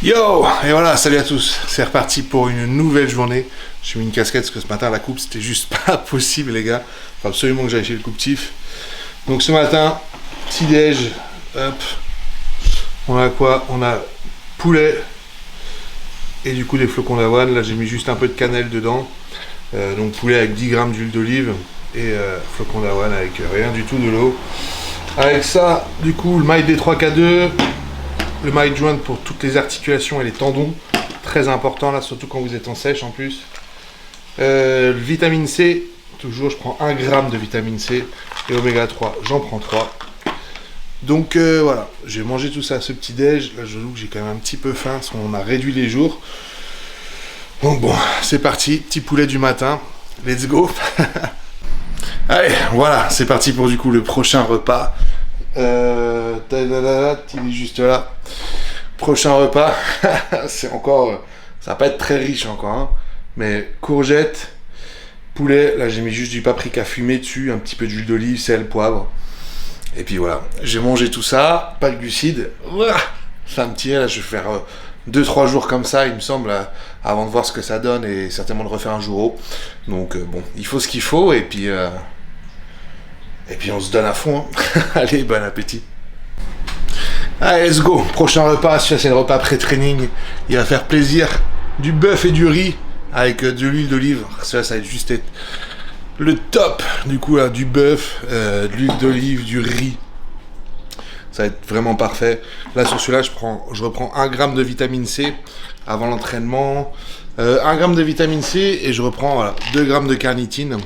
Yo! Et voilà, salut à tous, c'est reparti pour une nouvelle journée. J'ai mis une casquette parce que ce matin la coupe c'était juste pas possible les gars. Faut absolument que j'aille chez le couptif. Donc ce matin, petit déj, hop. On a quoi? On a poulet et du coup des flocons d'avoine. Là j'ai mis juste un peu de cannelle dedans. Donc poulet avec 10 grammes d'huile d'olive et flocons d'avoine avec rien du tout, de l'eau. Avec ça, du coup, le mail D3K2. Le mail joint pour toutes les articulations et les tendons, très important là, surtout quand vous êtes en sèche en plus. Le vitamine C, toujours je prends 1 gramme de vitamine C et oméga 3, j'en prends 3. Donc voilà, j'ai mangé tout ça à ce petit déj. Là je loue que j'ai quand même un petit peu faim parce qu'on a réduit les jours. Donc bon, c'est parti, petit poulet du matin, let's go. Allez, voilà, c'est parti pour du coup le prochain repas. Il est juste là. Prochain repas, c'est encore, ça va pas être très riche encore, hein, mais courgettes, poulet. Là j'ai mis juste du paprika fumé dessus, un petit peu d'huile d'olive, sel, poivre. Et puis voilà, j'ai mangé tout ça, pas de glucides. Ça me tient, là je vais faire 2-3 jours comme ça, il me semble, avant de voir ce que ça donne et certainement de refaire un jour haut. Donc bon, il faut ce qu'il faut et puis on se donne à fond. Hein. Allez, bon appétit. Allez, let's go. Prochain repas, celui-là c'est le repas pré-training. Il va faire plaisir. Du bœuf et du riz avec de l'huile d'olive. Celui-là, ça va juste être le top. Du coup, là, du bœuf, de l'huile d'olive, du riz. Ça va être vraiment parfait. Là, sur celui-là, je reprends 1 gramme de vitamine C avant l'entraînement. 1 gramme de vitamine C et je reprends voilà, 2 grammes de carnitine.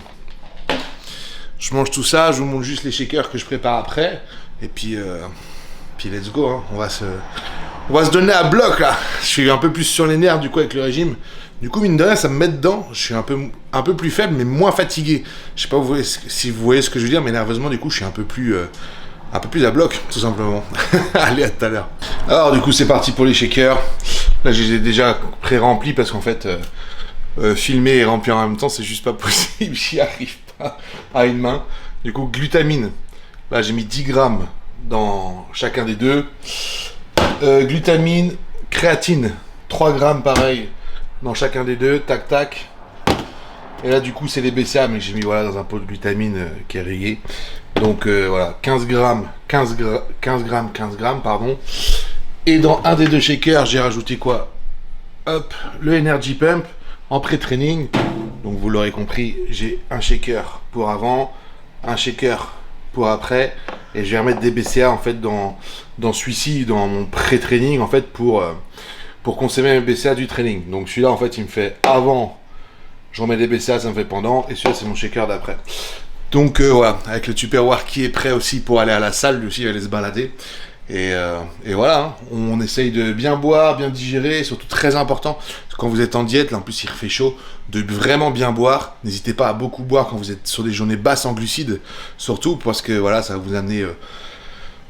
Je mange tout ça, je vous montre juste les shakers que je prépare après. Et puis let's go, hein. On va se donner à bloc là. Je suis un peu plus sur les nerfs du coup avec le régime. Du coup mine de rien ça me met dedans. Je suis un peu plus faible mais moins fatigué. Je sais pas si vous voyez ce que je veux dire, mais nerveusement du coup je suis un peu plus à bloc tout simplement. Allez, à tout à l'heure. Alors du coup c'est parti pour les shakers. Là j'ai déjà pré-rempli parce qu'en fait filmer et remplir en même temps c'est juste pas possible. J'y arrive pas à une main. Du coup glutamine. Là j'ai mis 10 grammes dans chacun des deux. Glutamine, créatine, 3 grammes pareil dans chacun des deux, tac tac. Et là du coup c'est les BCA mais j'ai mis voilà dans un pot de glutamine qui est rayé. Donc voilà, 15 grammes, pardon. Et dans un des deux shakers j'ai rajouté quoi? Hop, le Energy Pump en pré-training. Donc vous l'aurez compris, j'ai un shaker pour avant, un shaker pour après, et je vais remettre des BCA en fait dans celui-ci, dans mon pré-training en fait pour consommer mes BCA du training. Donc celui-là en fait il me fait avant, je remets des BCA, ça me fait pendant, et celui-là c'est mon shaker d'après. Donc voilà, avec le Tupperware qui est prêt aussi pour aller à la salle, lui aussi il va aller se balader. Et voilà, hein, on essaye de bien boire, bien digérer, et surtout très important, quand vous êtes en diète, là en plus il refait chaud, de vraiment bien boire. N'hésitez pas à beaucoup boire quand vous êtes sur des journées basses en glucides, surtout parce que voilà, ça va vous amener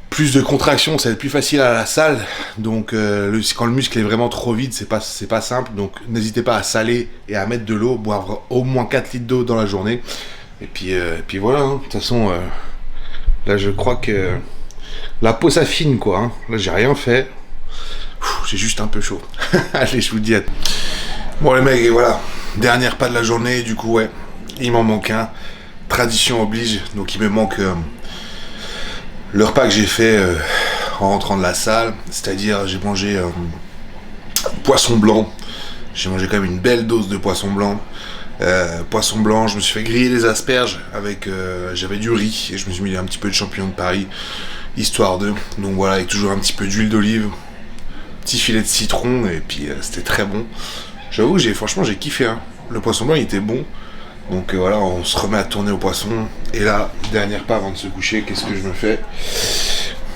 plus de contractions, ça va être plus facile à la salle. Donc quand le muscle est vraiment trop vide, c'est pas simple. Donc n'hésitez pas à saler et à mettre de l'eau, boire au moins 4 litres d'eau dans la journée. Et puis voilà, hein, de toute façon, là je crois que la peau s'affine quoi, hein. Là j'ai rien fait. J'ai juste un peu chaud. Allez, je vous dis à... Bon les mecs, et voilà. Dernier pas de la journée, du coup ouais. Il m'en manque un. Tradition oblige. Donc il me manque le repas que j'ai fait en rentrant de la salle. C'est-à-dire j'ai mangé poisson blanc. J'ai mangé quand même une belle dose de poisson blanc. Poisson blanc, je me suis fait griller les asperges avec j'avais du riz et je me suis mis un petit peu de champignons de Paris. Histoire de, donc voilà, avec toujours un petit peu d'huile d'olive, petit filet de citron, et puis c'était très bon. J'avoue, franchement j'ai kiffé, hein. Le poisson blanc il était bon. Donc voilà, on se remet à tourner au poisson. Et là, dernière pas avant de se coucher, qu'est-ce que je me fais?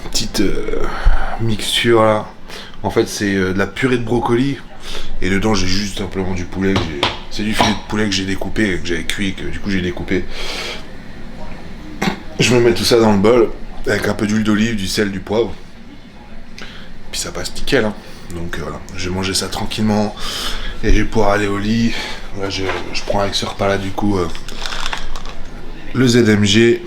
Petite mixture là. En fait c'est de la purée de brocoli. Et dedans j'ai juste simplement du poulet. C'est du filet de poulet que j'ai découpé, que j'avais cuit, que du coup j'ai découpé. Je me mets tout ça dans le bol. Avec un peu d'huile d'olive, du sel, du poivre. Puis ça passe nickel, hein. Donc voilà, je vais manger ça tranquillement. Et je vais pouvoir aller au lit. Là, je prends avec ce repas là du coup le ZMG.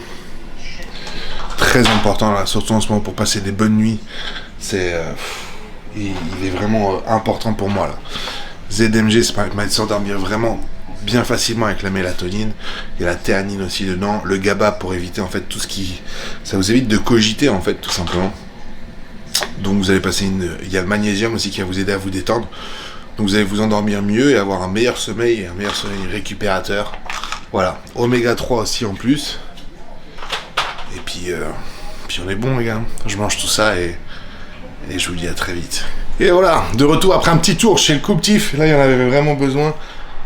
Très important là, surtout en ce moment pour passer des bonnes nuits. C'est il est vraiment important pour moi là. ZMG, ça permet de s'endormir vraiment bien facilement avec la mélatonine. Il y a la théanine aussi dedans, le GABA pour éviter en fait tout ce qui... Ça vous évite de cogiter en fait tout simplement. Donc vous allez passer il y a le magnésium aussi qui va vous aider à vous détendre. Donc vous allez vous endormir mieux et avoir un meilleur sommeil récupérateur. Voilà, oméga 3 aussi en plus. Et puis on est bon les gars. Je mange tout ça et je vous dis à très vite. Et voilà, de retour après un petit tour chez le Couptif. Là il y en avait vraiment besoin.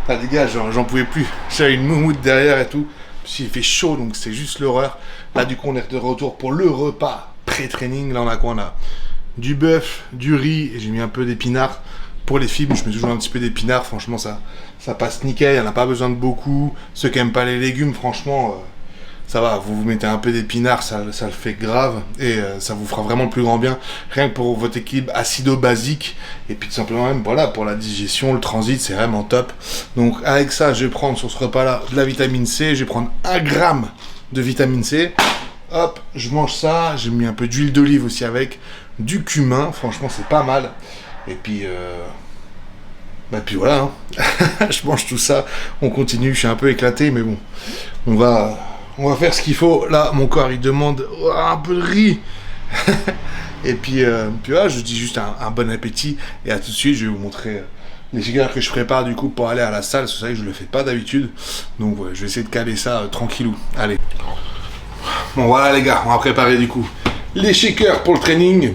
Ah les gars, j'en pouvais plus. J'avais une moumoute derrière et tout. Puis il fait chaud donc c'est juste l'horreur. Là du coup on est de retour pour le repas pré-training. Là on a quoi? On a du bœuf, du riz et j'ai mis un peu d'épinards. Pour les fibres, je mets toujours un petit peu d'épinards. Franchement ça passe nickel. Il n'y en a pas besoin de beaucoup. Ceux qui n'aiment pas les légumes, franchement... ça va, vous mettez un peu d'épinards, ça le fait grave et ça vous fera vraiment le plus grand bien, rien que pour votre équilibre acido-basique et puis tout simplement même voilà pour la digestion, le transit c'est vraiment top. Donc avec ça je vais prendre sur ce repas là de la vitamine C, je vais prendre 1 gramme de vitamine C, hop je mange ça, j'ai mis un peu d'huile d'olive aussi avec, du cumin, franchement c'est pas mal et puis puis voilà, hein. Je mange tout ça, on continue, je suis un peu éclaté mais bon, on va faire ce qu'il faut. Là, mon corps, il demande un peu de riz. Et puis voilà, je vous dis juste un bon appétit. Et à tout de suite, je vais vous montrer les shakers que je prépare du coup pour aller à la salle. C'est ça que je ne le fais pas d'habitude. Donc, ouais, je vais essayer de caler ça tranquillou. Allez. Bon, voilà les gars, on va préparer du coup les shakers pour le training.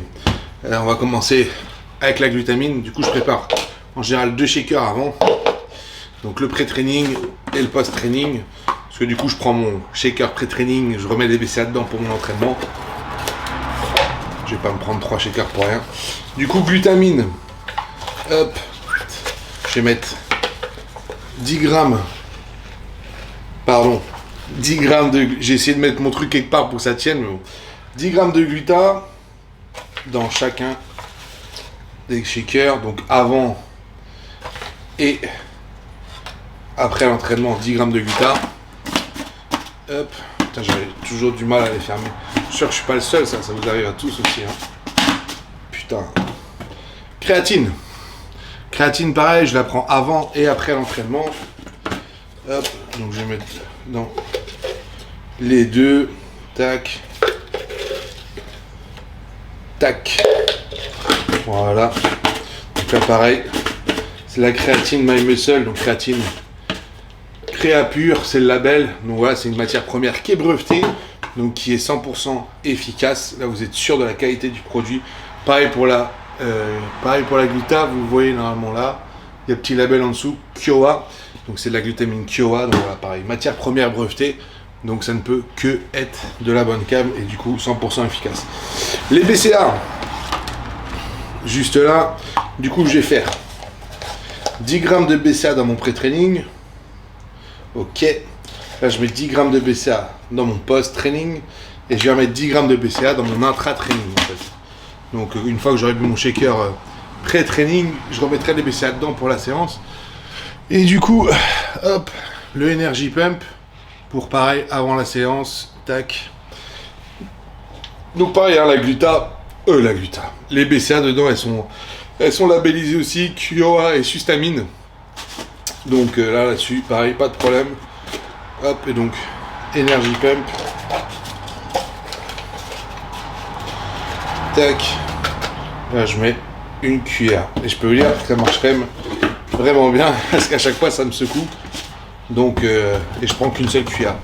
On va commencer avec la glutamine. Du coup, je prépare en général 2 shakers avant. Donc, le pré-training et le post-training. Parce que du coup je prends mon shaker pré-training, je remets des BCA dedans pour mon entraînement. Je vais pas me prendre 3 shakers pour rien. Du coup glutamine, hop, je vais mettre 10 grammes, pardon, 10 grammes de... J'ai essayé de mettre mon truc quelque part pour que ça tienne, mais bon. 10 grammes de gluta dans chacun des shakers, donc avant et après l'entraînement, 10 grammes de gluta. Hop, putain, j'avais toujours du mal à les fermer. Je suis sûr que je suis pas le seul, ça vous arrive à tous aussi. Hein. Putain. Créatine. Créatine, pareil, je la prends avant et après l'entraînement. Hop, donc je vais mettre dans les deux. Tac. Tac. Voilà. Donc là, pareil, c'est la créatine My Muscle, donc créatine. Créapure, c'est le label, donc voilà, c'est une matière première qui est brevetée, donc qui est 100% efficace. Là, vous êtes sûr de la qualité du produit. Pareil pour la gluta, vous voyez normalement là, il y a un petit label en dessous, Kiowa, donc c'est de la glutamine Kiowa, donc voilà, pareil, matière première brevetée, donc ça ne peut que être de la bonne cam et du coup 100% efficace. Les BCA, juste là, du coup je vais faire 10 grammes de BCA dans mon pré-training. Ok, là je mets 10 grammes de BCA dans mon post-training et je vais mettre 10 grammes de BCA dans mon intra-training en fait. Donc une fois que j'aurai bu mon shaker pré-training, je remettrai les BCA dedans pour la séance. Et du coup, hop, le Energy Pump pour pareil avant la séance, tac. Donc pareil, hein, la gluta. Les BCA dedans, elles sont labellisées aussi, Kiowa et Sustamine. Donc là-dessus, pareil, pas de problème. Hop, et donc, Energy Pump. Tac. Là, je mets une cuillère. Et je peux vous dire que ça marche quand même vraiment bien, parce qu'à chaque fois, ça me secoue. Donc, et je prends qu'une seule cuillère.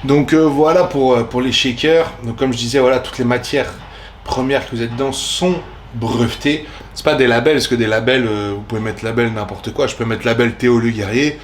Donc, voilà pour les shakers. Donc, comme je disais, voilà, toutes les matières premières que vous êtes dedans sont brevetées. C'est pas des labels, parce que des labels, vous pouvez mettre label n'importe quoi. Je peux mettre label Théo Le Guerrier.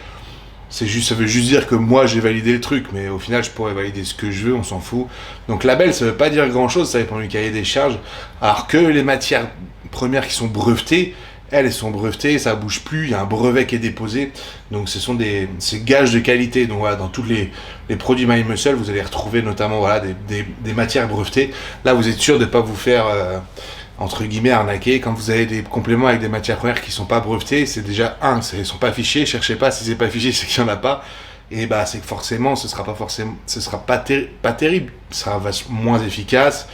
Ça veut juste dire que moi j'ai validé le truc, mais au final je pourrais valider ce que je veux, on s'en fout. Donc label, ça veut pas dire grand chose, ça dépend du cahier des charges. Alors que les matières premières qui sont brevetées, elles sont brevetées, ça bouge plus, il y a un brevet qui est déposé. Donc c'est gage de qualité. Donc voilà, dans tous les produits My Muscle, vous allez retrouver notamment voilà, des matières brevetées. Là vous êtes sûr de ne pas vous faire entre guillemets arnaquer. Quand vous avez des compléments avec des matières premières qui sont pas brevetées, c'est déjà ils sont pas affichés, cherchez pas si c'est pas affiché, c'est qu'il y en a pas. Et bah c'est que forcément ce sera pas terrible, ce sera moins efficace.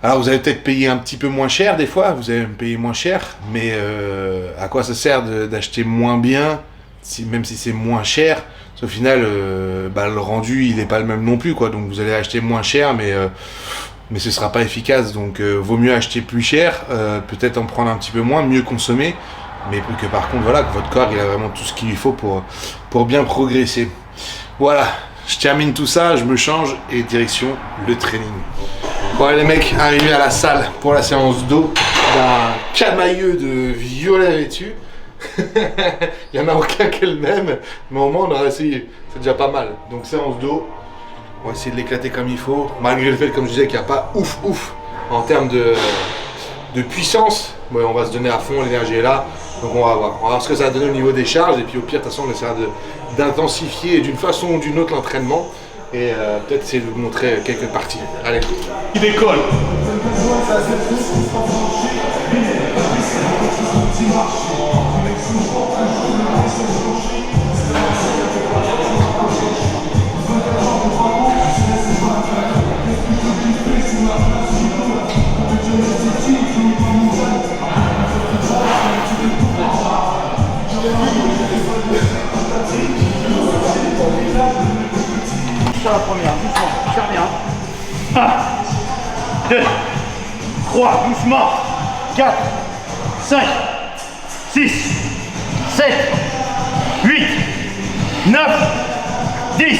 Alors vous allez peut-être payer un petit peu moins cher des fois, vous allez me payer moins cher, mais à quoi ça sert d'acheter moins bien, même si c'est moins cher, parce qu'au final, le rendu il n'est pas le même non plus, quoi. Donc vous allez acheter moins cher, mais ce sera pas efficace, donc vaut mieux acheter plus cher, peut-être en prendre un petit peu moins, mieux consommer, mais que par contre voilà, que votre corps il a vraiment tout ce qu'il lui faut pour bien progresser. Voilà, je termine tout ça, je me change et direction le training. Bon les mecs, arrivés à la salle pour la séance d'eau d'un camailleux de violet vêtu. Il n'y en a aucun qui est le même, mais au moins on a essayé, c'est déjà pas mal. Donc séance d'eau, on va essayer de l'éclater comme il faut, malgré le fait, comme je disais, qu'il n'y a pas ouf en termes de puissance. Ouais, on va se donner à fond, l'énergie est là, donc on va voir ce que ça va donner au niveau des charges, et puis au pire de toute façon on essaiera d'intensifier d'une façon ou d'une autre l'entraînement. Et peut-être essayer de vous montrer quelques parties. Allez. Il décolle. Sur la première, doucement, faire bien. 1, 2, 3, doucement. 4, 5, 6, 7, 8, 9, 10.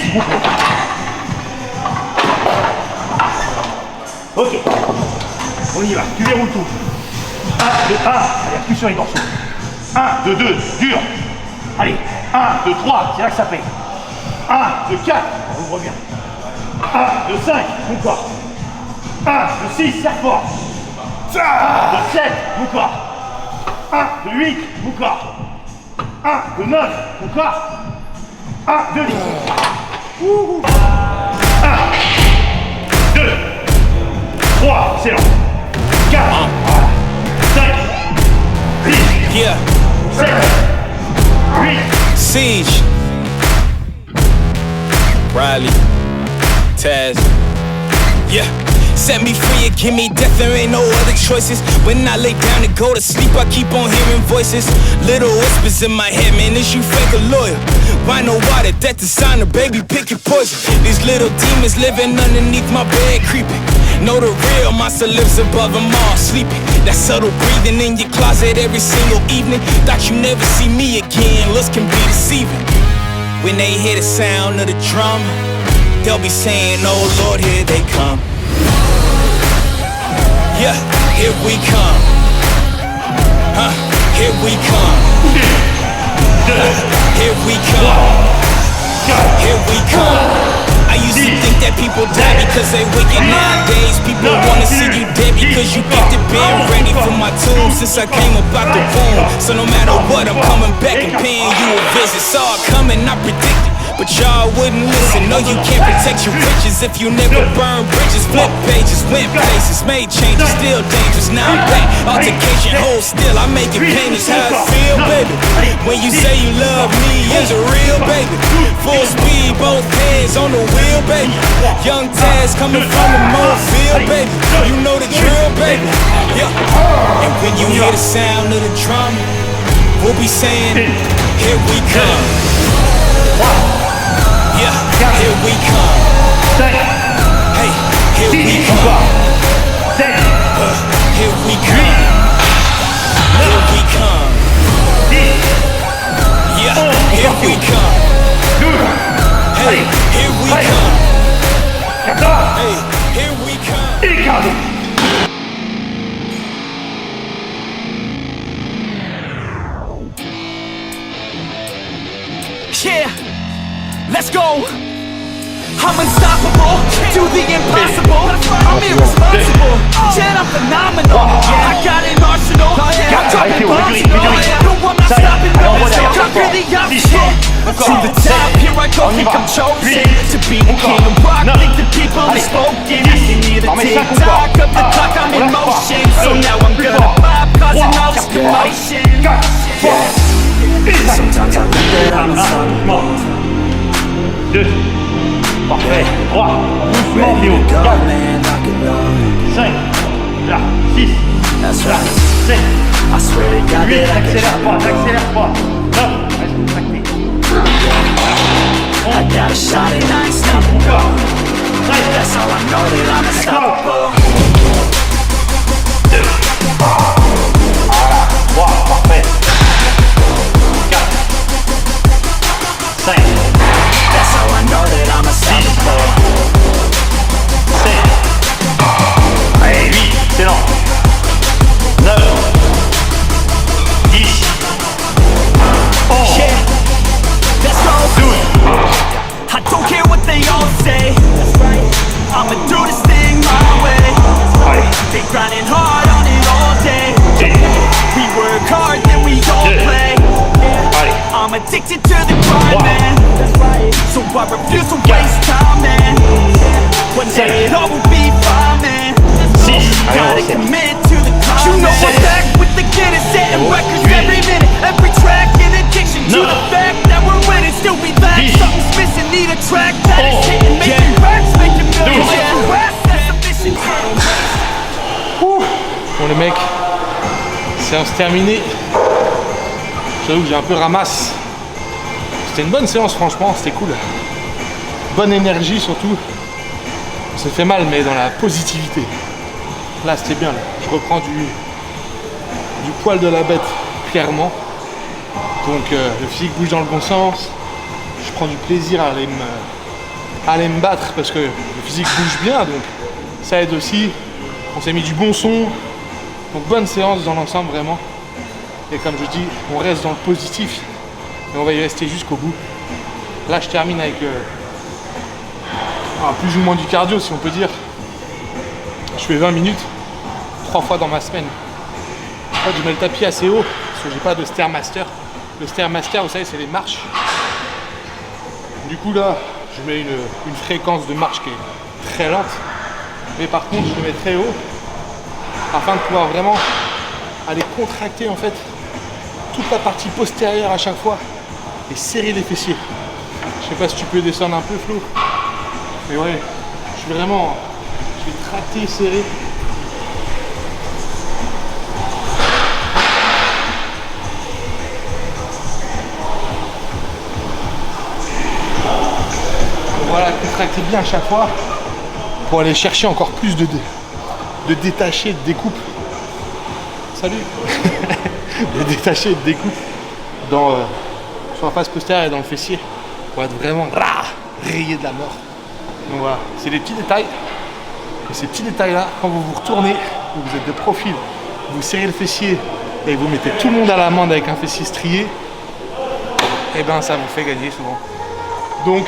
Ok, on y va, tu verrouilles tout. 1, 2, 1, allez, appuie sur les dorsaux. 1, 2, 2, dur. Allez, 1, 2, 3, c'est là que ça paye. 1, 2, 4, on ouvre bien. 1, 2, 5, mon corps. 1, 2, 6, serre fort. 1, 2, 7, mon corps. 1, 2, 8, mon corps. 1, 2, 9, mon corps. 1, 2, 10. 1, 2, 3, excellent. 4, 5, 6, 7, 8. Siege, Riley, Taz, yeah. Set me free and give me death, there ain't no other choices. When I lay down to go to sleep, I keep on hearing voices. Little whispers in my head, man, is you fake or loyal? Why no water, that designer, baby, pick your poison. These little demons living underneath my bed, creeping. Know the real monster lives above them all, sleeping. That subtle breathing in your closet every single evening. Thought you never see me again, looks can be deceiving. When they hear the sound of the drum, they'll be saying, oh Lord, here they come. Yeah, here we come. Here we come. Here we come. Here we come. I used to think that people die because they wicked. Nowadays people wanna see you dead because you gifted. Been ready for my tomb since I came up out the womb. So no matter what, I'm coming back and paying you a visit. Saw it coming, I predicted, but y'all wouldn't listen. No, you can't protect your riches if you never burn bridges. Flip pages, went places, made changes, still dangerous. Now I'm back, altercation, hold still. I make it plain as how it feel, baby. When you say you love me, is it real, baby? Full speed, both hands on the wheel, baby. Young Taz coming from the Mobile, baby. You know the drill, baby. Yeah. And when you hear the sound of the drum, we'll be saying, here we come. Yeah, here we come. Hey, here we come. Here we come. Here we come. Yeah, here we come. Hey, here we come. Hey, here we come. Yeah, let's go. I'm unstoppable, do the impossible. I'm irresponsible, yet I'm phenomenal. I got an arsenal, I'm dropping bombs. No, I'm not stopping, no, conquer the obstacle. To the top, here I go, think I'm chosen to be the king of rock, think the people are spoken. I can hear the tick-tock of the clock, I'm in motion. So now I'm gonna pop, causing all this commotion. Sometimes I think that I'm unstoppable. 2, parfait, 3, doucement Théo, 4, 5, Là, 6. That's Là, right. 7. I swear to God 8, that I can. accélère pas, accélère pas. 9, reste contracté. I got a shot and I ain't stopping. Encore. 13. That's how I know that I'm unstoppable. 2. Voilà, 3, parfait. 4. 5. That's how I know that I'm unstoppable. 7. Allez, 8, excellent. 9. 10. 11. Yeah, let's go. 12. I don't care what they all say. That's right. I'ma do this thing my way. Allez. They grinding hard on it all day. We work hard, then we all Yeah. play. Allez. I'm addicted to the grind, Wow. man. So I refuse to waste time, man. One day it all will be fine, man. 6. Allez, on Gotta resserre. commit to the climb. You know I'm back with the Guinness, setting records Huit. every minute, every track. In addiction to Neuf. the fact that we're winning, still we lack. 10. Something's missing, need a track that is Oh. hitting, making racks, making millions. Douze. Yeah. That's the mission. Bon les mecs, séance terminée. J'avoue que j'ai un peu ramasse. C'était une bonne séance franchement, c'était cool. Bonne énergie surtout. On s'est fait mal mais dans la positivité. Là c'était bien là. Je reprends du poil de la bête clairement. Donc le physique bouge dans le bon sens. Je prends du plaisir à aller me battre parce que le physique bouge bien donc ça aide aussi. On s'est mis du bon son. Donc bonne séance dans l'ensemble vraiment. Et comme je dis, on reste dans le positif et on va y rester jusqu'au bout. Là je termine avec plus ou moins du cardio si on peut dire. Je fais 20 minutes 3 fois dans ma semaine. En fait je mets le tapis assez haut parce que j'ai pas de Stairmaster. Le Stairmaster vous savez c'est les marches. Du coup là je mets une fréquence de marche qui est très lente. Mais par contre je le mets très haut afin de pouvoir vraiment aller contracter en fait toute la partie postérieure à chaque fois et serrer les fessiers. Je sais pas si tu peux descendre un peu Flo, mais ouais, je vais tracter, serrer. Donc voilà, contracter bien à chaque fois pour aller chercher encore plus de détacher, de découpe. Salut. De détacher, de découpe sur la face postérieure et dans le fessier pour être vraiment rayé de la mort. Donc voilà, c'est des petits détails. Et ces petits détails là, quand vous vous retournez, vous êtes de profil, vous serrez le fessier et vous mettez tout le monde à l'amende avec un fessier strié, et ben ça vous fait gagner souvent. Donc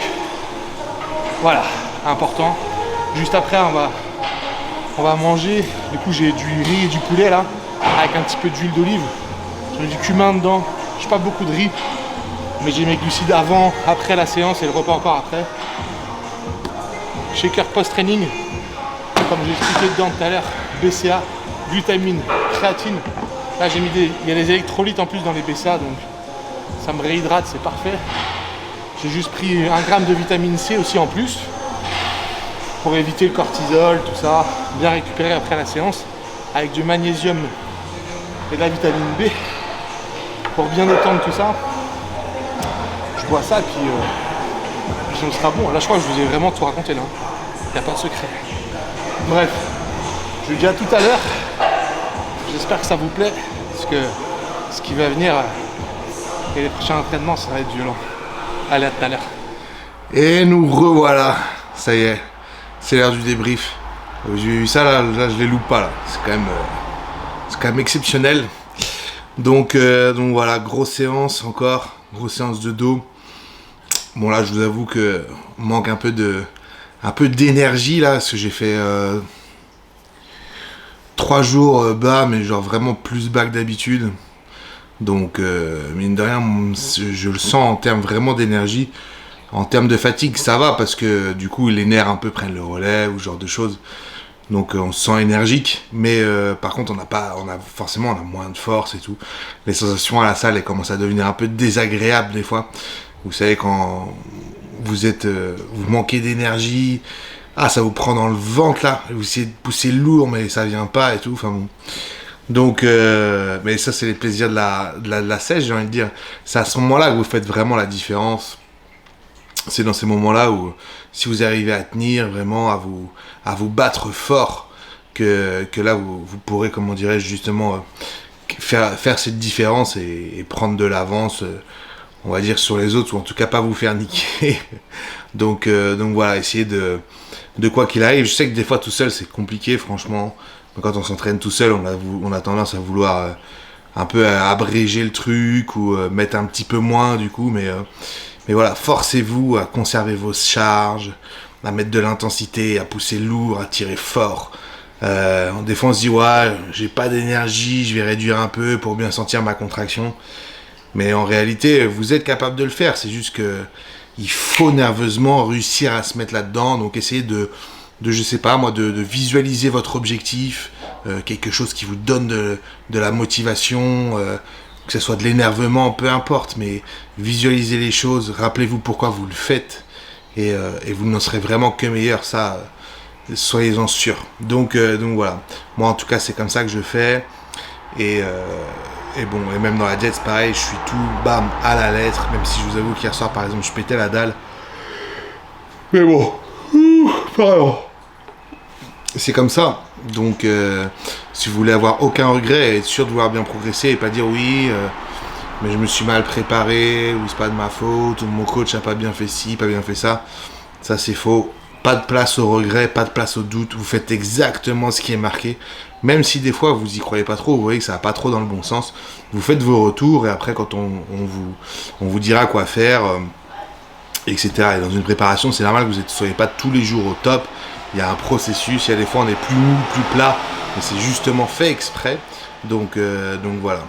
voilà, important. Juste après on va manger. Du coup j'ai du riz et du poulet là, avec un petit peu d'huile d'olive. J'ai du cumin dedans. J'ai pas beaucoup de riz, mais j'ai mes glucides avant, après la séance et le repas encore après. Shaker post-training, comme j'ai expliqué dedans tout à l'heure, BCA, glutamine, créatine. Là j'ai mis il y a des électrolytes en plus dans les BCA, donc ça me réhydrate, c'est parfait. J'ai juste pris 1 gramme de vitamine C aussi en plus, pour éviter le cortisol, tout ça, bien récupérer après la séance, avec du magnésium et de la vitamine B, pour bien détendre tout ça. Je bois ça, puis on sera bon. Là je crois que je vous ai vraiment tout raconté là, il n'y a pas de secret. Bref, je vous dis à tout à l'heure, j'espère que ça vous plaît, parce que ce qui va venir et les prochains entraînements ça va être violent. Allez, à tout à l'heure. Et nous revoilà, ça y est, c'est l'heure du débrief. J'ai eu ça là je les loupe pas là, c'est quand même exceptionnel. Donc voilà, grosse séance encore, grosse séance de dos. Bon là je vous avoue que manque un peu d'énergie là, parce que j'ai fait 3 jours bas, mais genre vraiment plus bas que d'habitude. Donc mine de rien, je le sens en termes vraiment d'énergie. En termes de fatigue ça va, parce que du coup les nerfs un peu prennent le relais ou ce genre de choses. Donc on se sent énergique, mais par contre on a moins de force et tout. Les sensations à la salle elles commencent à devenir un peu désagréables des fois. Vous savez quand vous manquez d'énergie, ça vous prend dans le ventre là, vous essayez de pousser lourd mais ça vient pas et tout, enfin bon. Donc, mais ça c'est les plaisirs de la sèche, j'ai envie de dire. C'est à ce moment-là que vous faites vraiment la différence. C'est dans ces moments-là où, si vous arrivez à tenir vraiment, à vous battre fort, que là vous pourrez, comment dirais-je, justement, faire cette différence et prendre de l'avance, on va dire, sur les autres, ou en tout cas pas vous faire niquer. donc voilà, essayez de quoi qu'il arrive. Je sais que des fois tout seul c'est compliqué, franchement. Quand on s'entraîne tout seul, on a tendance à vouloir un peu abréger le truc ou mettre un petit peu moins du coup, mais voilà, forcez-vous à conserver vos charges, à mettre de l'intensité, à pousser lourd, à tirer fort. Des fois on se dit ouais, j'ai pas d'énergie, je vais réduire un peu pour bien sentir ma contraction. Mais en réalité, vous êtes capable de le faire, c'est juste que il faut nerveusement réussir à se mettre là-dedans, donc essayez de je sais pas moi, de visualiser votre objectif, quelque chose qui vous donne de la motivation, que ce soit de l'énervement, peu importe, mais visualisez les choses, rappelez-vous pourquoi vous le faites, et vous n'en serez vraiment que meilleur, ça, soyez-en sûrs. Donc voilà, moi en tout cas c'est comme ça que je fais, et bon, et même dans la jet c'est pareil, je suis tout bam à la lettre, même si je vous avoue qu'hier soir par exemple je pétais la dalle, mais bon, pardon. C'est comme ça, donc si vous voulez avoir aucun regret et être sûr de vouloir bien progresser et pas dire oui, mais je me suis mal préparé, ou c'est pas de ma faute, ou mon coach a pas bien fait ci, pas bien fait ça, ça c'est faux. Pas de place au regret, pas de place au doute, vous faites exactement ce qui est marqué, même si des fois vous y croyez pas trop, vous voyez que ça va pas trop dans le bon sens, vous faites vos retours et après quand on vous dira quoi faire, etc. Et dans une préparation c'est normal que vous ne soyez pas tous les jours au top. Il y a un processus, il y a des fois on est plus mou, plus plat, mais c'est justement fait exprès. Donc voilà.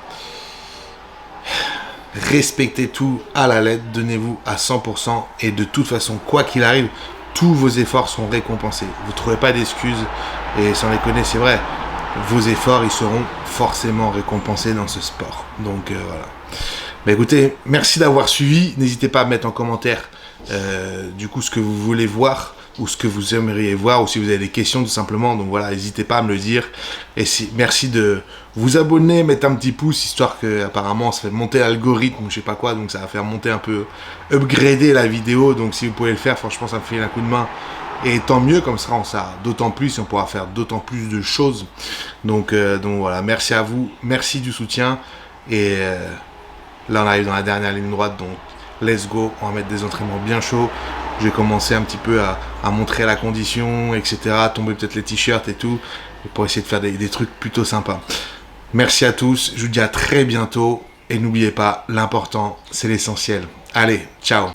Respectez tout à la lettre, donnez-vous à 100%, et de toute façon, quoi qu'il arrive, tous vos efforts sont récompensés. Vous ne trouvez pas d'excuses, et sans déconner, c'est vrai, vos efforts, ils seront forcément récompensés dans ce sport. Donc voilà. Bah écoutez, merci d'avoir suivi. N'hésitez pas à mettre en commentaire du coup ce que vous voulez voir, ou ce que vous aimeriez voir, ou si vous avez des questions tout simplement. Donc voilà, n'hésitez pas à me le dire. Et merci de vous abonner, mettre un petit pouce, histoire que apparemment ça fait monter l'algorithme ou je sais pas quoi, donc ça va faire monter un peu, upgrader la vidéo. Donc si vous pouvez le faire, franchement ça me fait un coup de main. Et tant mieux, comme ça on saura d'autant plus et on pourra faire d'autant plus de choses. Donc voilà, merci à vous, merci du soutien. Et là on arrive dans la dernière ligne droite, donc let's go, on va mettre des entraînements bien chauds. Je vais commencer un petit peu à montrer la condition, etc. Tomber peut-être les t-shirts et tout, pour essayer de faire des trucs plutôt sympas. Merci à tous, je vous dis à très bientôt. Et n'oubliez pas, l'important, c'est l'essentiel. Allez, ciao.